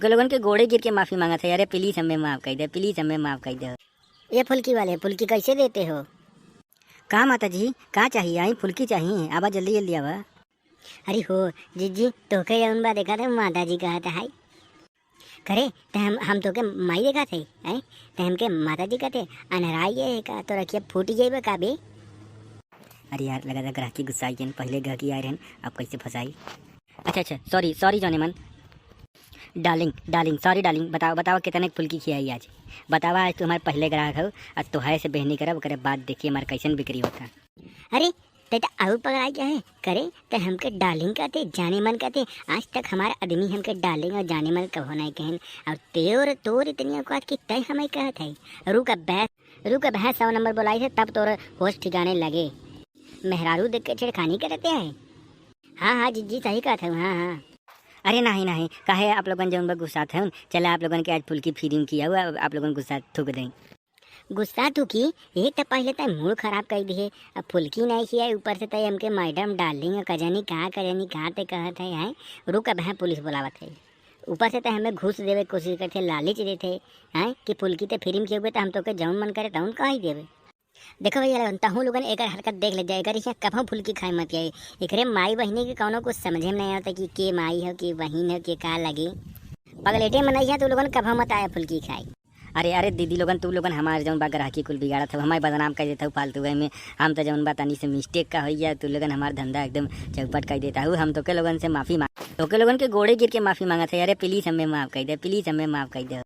तोके लोगन के गोड़े गिर के माफी मांगत है। अरे प्लीज हमें माफ कर दे, प्लीज हमें माफ कर दे। ये फुल्की वाले फुल्की कैसे देते हो? कहाँ माता जी, कहाँ चाहिए? आई फुल्की चाहिए, आवा जल्दी जल्दी आवा। अरे हो जीजी तोके जौन बा देखा थे माता जी कहत है करे ते हम तोके माई देखा थे हैं ते हमके माता जी कहते अनहराई है का तो रखिए फूटी जाइबे का बे। अरे यार लगा था ग्राहकी गुस्साई जन, पहले ग्राहकी आए रहन, अब कैसे फंसाई। अच्छा सॉरी सॉरी जॉनी मन। डार्लिंग डार्लिंग सॉरी डार्लिंग, बताओ बताओ कितने फुल्की खियाई आज? बतावा, आज तुम्हारे पहले ग्राहक हो, आज तोहारे से बहनी करब, करे बात देखिए हमारे कैसन बिक्री होता। अरे ते तो आउ पकड़ाई क्या है करे ते हमके डार्लिंग कहते जाने मन कहते। आज तक हमारा आदमी हमके डार्लिंग और जाने मन कहो नहीं कहन, और तोर इतनी औकात की तय हमें कहत है। रुक बहस 100 नंबर बुलाई है तब तोर होश ठिकाने लगे। मेहरारू देख के छेड़खानी करते हैं। हाँ जीजी सही कहते हो। हाँ अरे नहीं काहे आप लोगन जौन बा गुस्सा थे, चले आप लोगन के आज फुल्की फीडिंग किया हुआ, आप लोगन गुस्सा थूक दें। गुस्सा तू की एक तो पहले तय मूड खराब कर दिए, अब फुल्की नहीं किया ऊपर से तय हमके मैडम डार्लिंग कजनी कहाँ ते कहत है। रुक अब है पुलिस बुलावत है। ऊपर से तय हमें घूस देवे कोशिश करते, लालच देते हैं कि फुल्की ते फ्री में किए तो हम तो के जौन मन करे तौन कहा ही देवे। देखो भैया तहूँ लोगन एक हरकत देख ले जाए, यहाँ कभों फुल्की खाए मत आई। एकरे माई बहिनी के कौनो कुछ समझे में नहीं आता कि के माई हो कि बहिन हो कि का लगे। पगलेटे में नहीं है तो लोगन कभों मत आया फुल्की खाए। अरे दीदी लोगन तू लोगन हमारे जौन बा ग्राहकी कुल बिगाड़ा था, हमारे बदनाम कर देता हूँ फालतू में। हम तो जौन बा तनी से मिस्टेक का हो गया, तू लोगन हमारा धंधा एकदम चौपट कर देता हूँ। हम तो के लोगन से माफी मांग, तो के लोगन के गोड़े गिर के माफी मांगा था। अरे प्लीज हमें माफ कर दे, प्लीज हमें माफ कर दे।